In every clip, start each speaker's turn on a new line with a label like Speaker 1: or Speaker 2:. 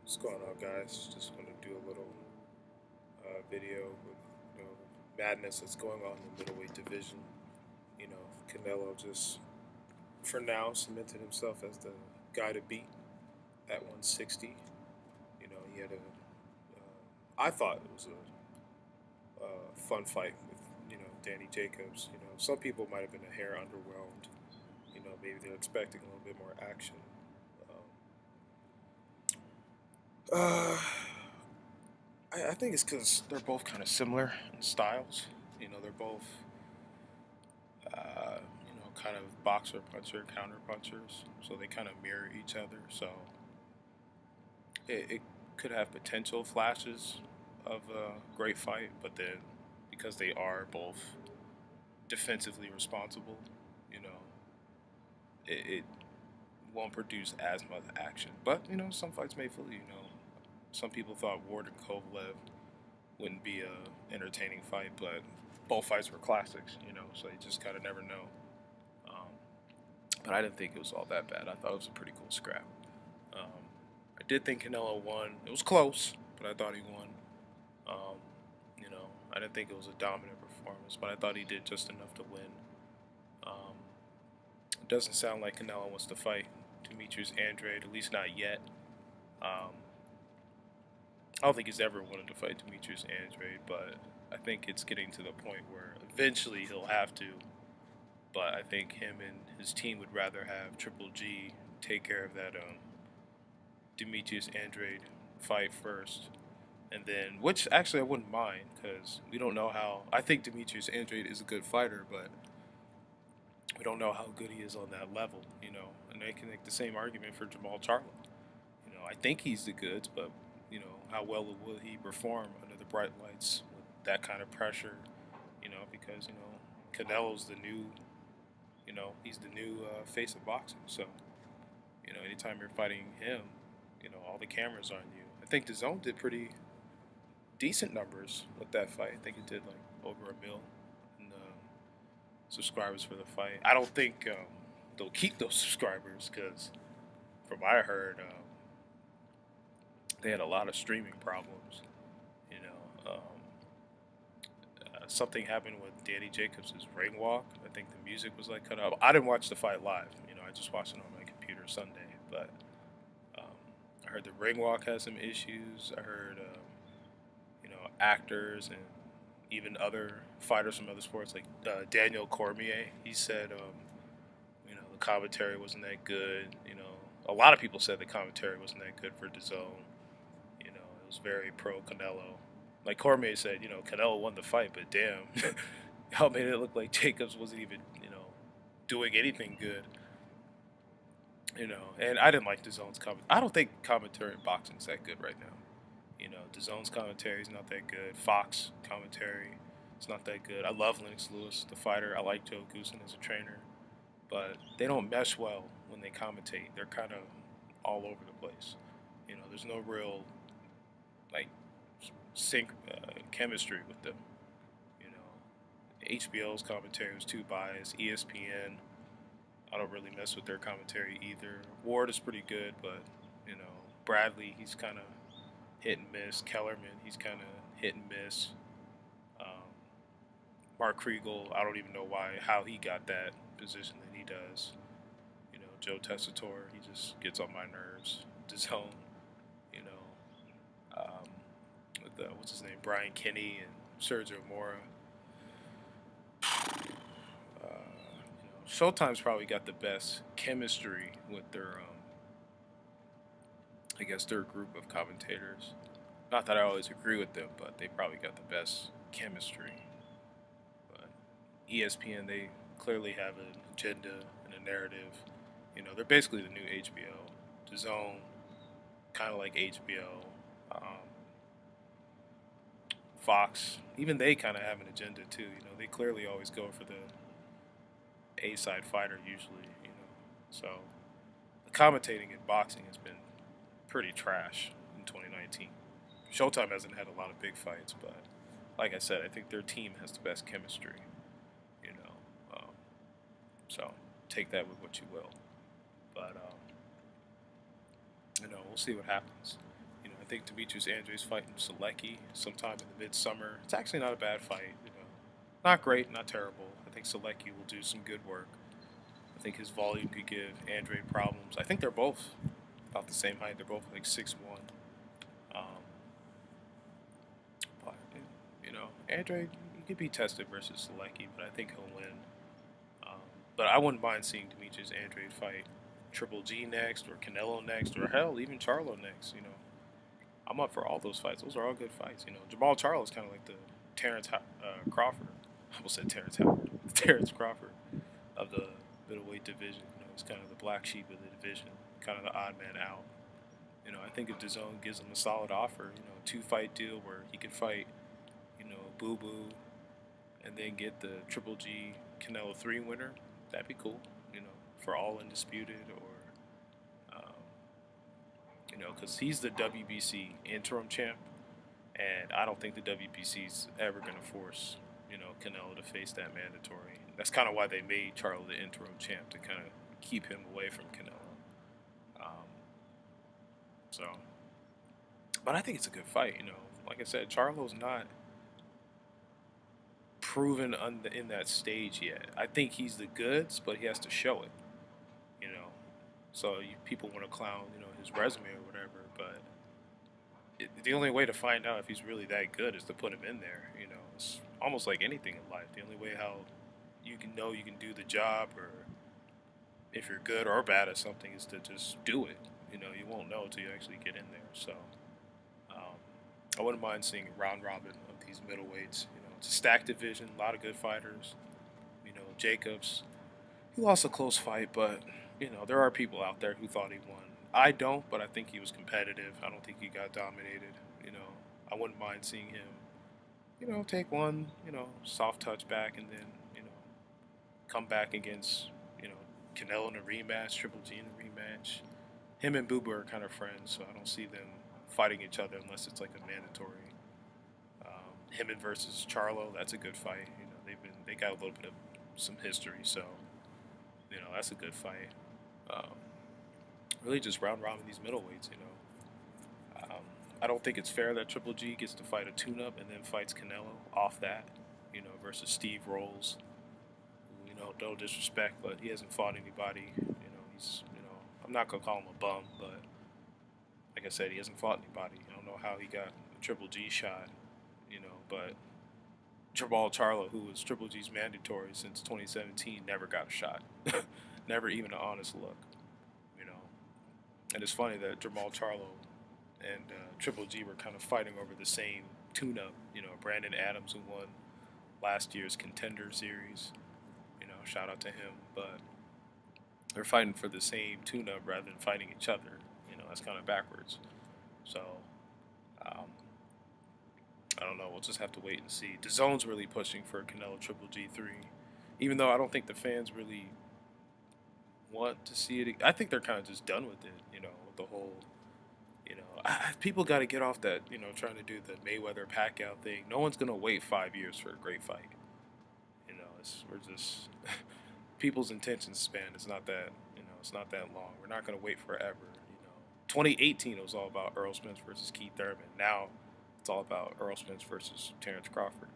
Speaker 1: What's going on, guys? Just want to do a little video with madness that's going on in the middleweight division. Canelo just for now cemented himself as the guy to beat at 160. He had I thought it was a fun fight with Danny Jacobs. Some people might have been a hair underwhelmed. Maybe they're expecting a little bit more action. Um, uh, I think it's because they're both kind of similar in styles. They're both, kind of boxer puncher, counter punchers. So they kind of mirror each other. So it could have potential flashes of a great fight, but then because they are both defensively responsible, you know, it won't produce as much action. But some fights may feel. Some people thought Ward and Kovalev wouldn't be a entertaining fight, but both fights were classics, so you just kind of never know. Um, but I didn't think it was all that bad. I thought it was a pretty cool scrap. Um, I did think Canelo won. It was close, but I thought he won. Um, I didn't think it was a dominant performance, but I thought he did just enough to win. Um, it doesn't sound like Canelo wants to fight Demetrius Andrade, at least not yet. Um, I don't think he's ever wanted to fight Demetrius Andrade, but I think it's getting to the point where eventually he'll have to. But I think him and his team would rather have Triple G take care of that Demetrius Andrade fight first. And then, which actually I wouldn't mind because we don't know how. I think Demetrius Andrade is a good fighter, but we don't know how good he is on that level, And they can make the same argument for Jamal Charlo. I think he's the goods, but how well will he perform under the bright lights with that kind of pressure? Because Canelo's the new, he's the new face of boxing. So anytime you're fighting him, all the cameras are on you. I think the Zone did pretty decent numbers with that fight. I think it did like over a mil in subscribers for the fight. I don't think they'll keep those subscribers because, from what I heard, they had a lot of streaming problems. Something happened with Danny Jacobs' ring walk. I think the music was like cut off. I didn't watch the fight live. I just watched it on my computer Sunday. But um, I heard the ring walk has some issues. I heard, actors and even other fighters from other sports like Daniel Cormier. He said, the commentary wasn't that good. A lot of people said the commentary wasn't that good for DAZN. It was very pro Canelo. Like Cormier said, Canelo won the fight, but damn, y'all made it look like Jacobs wasn't even, doing anything good. And I didn't like DAZN's comment. I don't think commentary in boxing is that good right now. DAZN's commentary is not that good. Fox commentary is not that good. I love Lennox Lewis, the fighter. I like Joe Goosen as a trainer, but they don't mesh well when they commentate. They're kind of all over the place. There's no real like sync chemistry with them. HBO's commentary was too biased. ESPN, I don't really mess with their commentary either. Ward is pretty good, but Bradley, he's kind of hit and miss. Kellerman, he's kind of hit and miss. Um, Mark Kriegel, I don't even know how he got that position that he does. Joe Tessitore, he just gets on my nerves. DAZN, you know, with what's his name, Brian Kinney and Sergio Mora. Showtime's probably got the best chemistry with their, I guess, their group of commentators. Not that I always agree with them, but they probably got the best chemistry. But ESPN, they clearly have an agenda and a narrative. They're basically the new HBO. DAZN, kind of like HBO. Fox, even they kind of have an agenda too. They clearly always go for the A-side fighter usually. So the commentating in boxing has been pretty trash in 2019. Showtime hasn't had a lot of big fights, but like I said, I think their team has the best chemistry. So take that with what you will. But we'll see what happens. think Demetrius Andre's fighting Selecki sometime in the midsummer. It's actually not a bad fight. Not great, not terrible. I think Selecki will do some good work. I think his volume could give Andre problems. I think they're both about the same height. They're both like 6'1". Um, but Andre, he could be tested versus Selecki, but I think he'll win. Um, but I wouldn't mind seeing Demetrius Andre fight Triple G next, or Canelo next, or hell, even Charlo next. I'm up for all those fights. Those are all good fights. Jamal Charlo is kind of like the Crawford. I almost said Terrence Howard. Terrence Crawford of the middleweight division. He's kind of the black sheep of the division, kind of the odd man out. I think if DAZN gives him a solid offer, a 2-fight deal where he could fight, Boo Boo, and then get the Triple G Canelo 3 winner, that'd be cool. For all undisputed, or because he's the WBC interim champ, and I don't think the WBC's ever going to force Canelo to face that mandatory. That's kind of why they made Charlo the interim champ, to kind of keep him away from Canelo. But I think it's a good fight. Like I said, Charlo's not proven in that stage yet. I think he's the goods, but he has to show it. So people want to clown his resume or whatever, but the only way to find out if he's really that good is to put him in there. It's almost like anything in life. The only way how you can know you can do the job, or if you're good or bad at something, is to just do it. You won't know until you actually get in there. So I wouldn't mind seeing a round robin of these middleweights. It's a stacked division, a lot of good fighters. Jacobs, he lost a close fight, but there are people out there who thought he won. I don't, but I think he was competitive. I don't think he got dominated. I wouldn't mind seeing him, take one, soft touch back, and then, come back against, Canelo in a rematch, Triple G in a rematch. Him and Boo Boo are kind of friends, so I don't see them fighting each other unless it's like a mandatory. Him and versus Charlo, that's a good fight. They got a little bit of some history, so that's a good fight. Really just round robin these middleweights. I don't think it's fair that Triple G gets to fight a tune-up and then fights Canelo off that, versus Steve Rolls. No disrespect, but he hasn't fought anybody. He's, I'm not gonna call him a bum, but like I said, he hasn't fought anybody. I don't know how he got a Triple G shot, but Jamal Charlo, who was Triple G's mandatory since 2017, never got a shot. Never even an honest look, And it's funny that Jamal Charlo and Triple G were kind of fighting over the same tune-up. Brandon Adams, who won last year's Contender Series, shout out to him. But they're fighting for the same tune-up rather than fighting each other. That's kind of backwards. So, I don't know. We'll just have to wait and see. DAZN's really pushing for Canelo Triple G3, even though I don't think the fans really want to see it. I think they're kind of just done with it, with the whole, people got to get off that, trying to do the Mayweather-Pacquiao thing. No one's going to wait 5 years for a great fight. We're just, people's attention span is not that, it's not that long. We're not going to wait forever, 2018, it was all about Earl Spence versus Keith Thurman. Now, it's all about Earl Spence versus Terrence Crawford.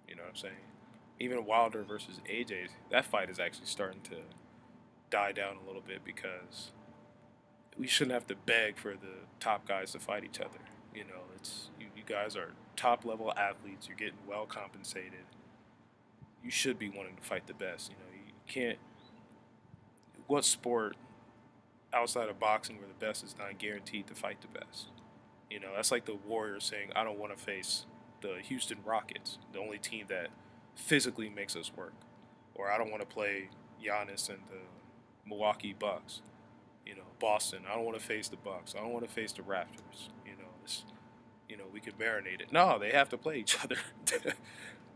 Speaker 1: You know what I'm saying? Even Wilder versus AJ, that fight is actually starting to die down a little bit, because we shouldn't have to beg for the top guys to fight each other. It's you guys are top level athletes. You're getting well compensated. You should be wanting to fight the best. You can't. What sport outside of boxing where the best is not guaranteed to fight the best? That's like the Warriors saying, I don't want to face the Houston Rockets, the only team that physically makes us work. Or I don't want to play Giannis and the Milwaukee Bucks. Boston, I don't want to face the Bucks. I don't want to face the Raptors. We could marinate it. No, they have to play each other.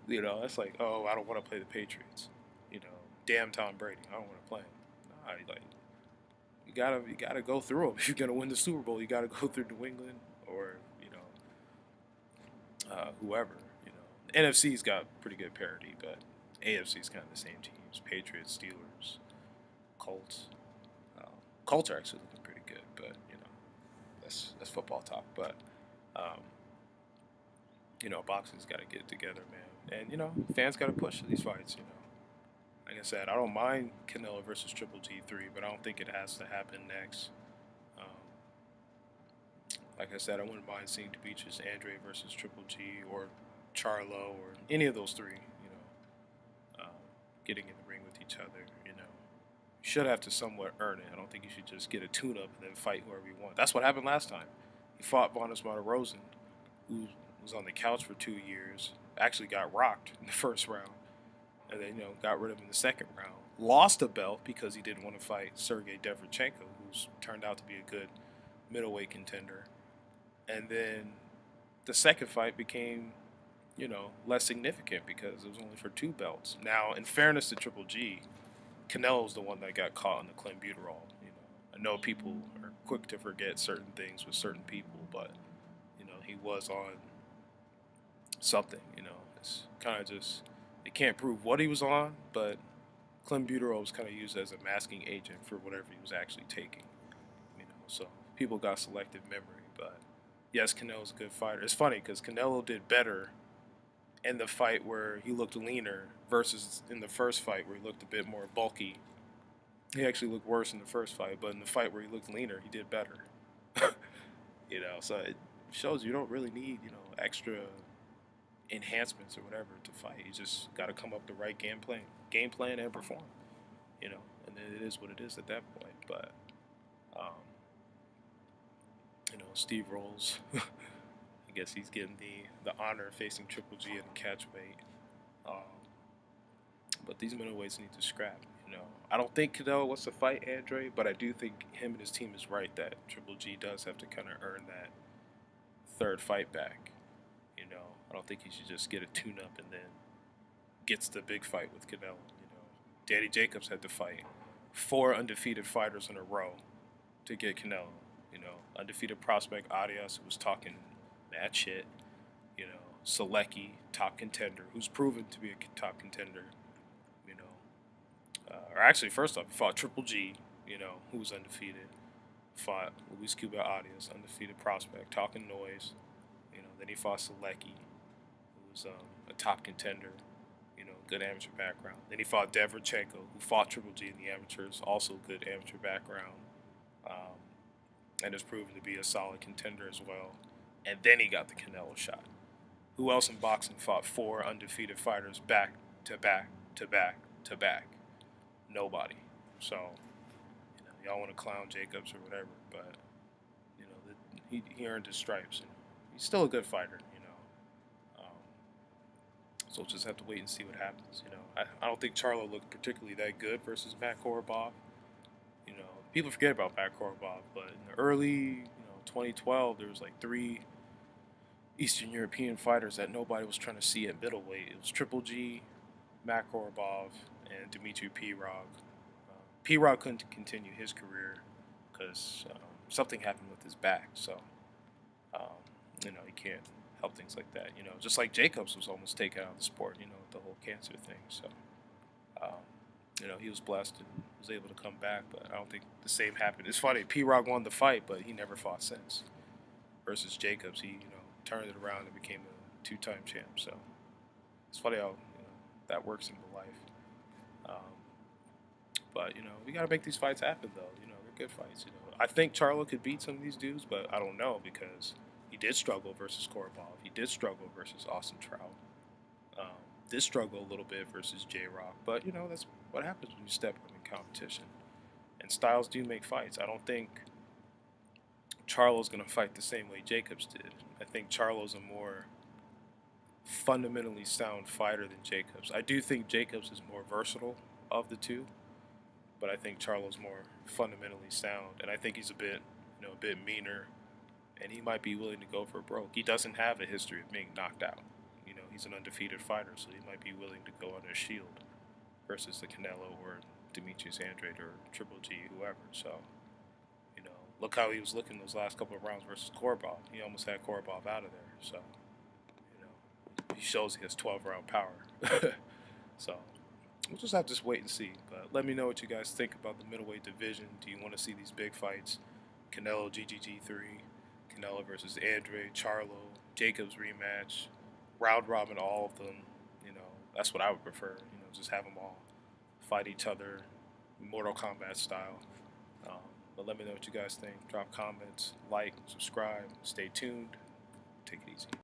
Speaker 1: It's like, oh, I don't want to play the Patriots. Damn Tom Brady, I don't want to play him. Nah, you gotta go through them. If you're gonna win the Super Bowl, you gotta go through New England or whoever. NFC's got pretty good parity, but AFC's kind of the same teams: Patriots, Steelers, Colts. Colts are actually looking pretty good, but that's football talk. But um, boxing's got to get it together, man. And fans got to push these fights. Like I said, I don't mind Canelo versus Triple G3, but I don't think it has to happen next. Um, like I said, I wouldn't mind seeing Demetrius Andre versus Triple G or Charlo or any of those three. Getting in the ring with each other. You should have to somewhat earn it. I don't think you should just get a tune-up and then fight whoever you want. That's what happened last time. He fought Vanes Rosen, who was on the couch for 2 years, actually got rocked in the first round, and then got rid of him in the second round. Lost a belt because he didn't want to fight Sergey Devrchenko, who's turned out to be a good middleweight contender. And then the second fight became less significant because it was only for 2 belts. Now, in fairness to Triple G, Canelo's the one that got caught on the clenbuterol. I know people are quick to forget certain things with certain people, but he was on something. It's kind of just they can't prove what he was on, but clenbuterol was kind of used as a masking agent for whatever he was actually taking. So people got selective memory, but yes, Canelo's a good fighter. It's funny because Canelo did better in the fight where he looked leaner versus in the first fight where he looked a bit more bulky. He actually looked worse in the first fight, but in the fight where he looked leaner, he did better. So it shows you don't really need, extra enhancements or whatever to fight. You just got to come up with the right game plan and perform, and then it is what it is at that point. But, Steve Rolls, I guess he's getting the honor of facing Triple G at a catch weight. But these middleweights need to scrap. I don't think Canelo wants to fight Andre, but I do think him and his team is right that Triple G does have to kind of earn that third fight back. I don't think he should just get a tune-up and then gets the big fight with Canelo. Danny Jacobs had to fight 4 undefeated fighters in a row to get Canelo. Undefeated prospect Arias, who was talking mad shit. Selecki, top contender, who's proven to be a top contender. Or actually, first off, he fought Triple G, who was undefeated. Fought Luis Cuba Arias, undefeated prospect, talking noise. Then he fought Selecki, who was a top contender, good amateur background. Then he fought Devrchenko, who fought Triple G in the amateurs, also good amateur background. And is proven to be a solid contender as well. And then he got the Canelo shot. Who else in boxing fought 4 undefeated fighters back to back to back to back? Nobody. So, y'all want to clown Jacobs or whatever, but he earned his stripes. And he's still a good fighter. So we'll just have to wait and see what happens. I don't think Charlo looked particularly that good versus Matt Korobov. People forget about Matt Korobov, but in the early 2012, there was like 3 Eastern European fighters that nobody was trying to see at middleweight. It was Triple G, Matt Korobov, and Dmitry Pirog. Pirog couldn't continue his career because something happened with his back. So, he can't help things like that. Just like Jacobs was almost taken out of the sport, with the whole cancer thing. So, he was blessed and was able to come back, but I don't think the same happened. It's funny, Pirog won the fight, but he never fought since. Versus Jacobs, he, turned it around and became a 2-time champ. So, it's funny how, that works in life. But, we got to make these fights happen, though. They're good fights, I think Charlo could beat some of these dudes, but I don't know because he did struggle versus Korobov. He did struggle versus Austin Trout. Did struggle a little bit versus J-Rock. But, that's what happens when you step up in competition. And styles do make fights. I don't think Charlo's going to fight the same way Jacobs did. I think Charlo's a more fundamentally sound fighter than Jacobs. I do think Jacobs is more versatile of the two, but I think Charlo's more fundamentally sound. And I think he's a bit meaner, and he might be willing to go for broke. He doesn't have a history of being knocked out. He's an undefeated fighter, so he might be willing to go under a shield versus the Canelo or Demetrius Andrade or Triple G, whoever. So, look how he was looking those last couple of rounds versus Korobov. He almost had Korobov out of there. So, he shows he has 12-round power. So, we'll just have to wait and see. But let me know what you guys think about the middleweight division. Do you want to see these big fights? Canelo, GGG3, Canelo versus Andre, Charlo, Jacobs rematch, round robin all of them. You know, that's what I would prefer. You know, just have them all fight each other, Mortal Kombat style. Um, but let me know what you guys think. Drop comments, like, subscribe, stay tuned. Take it easy.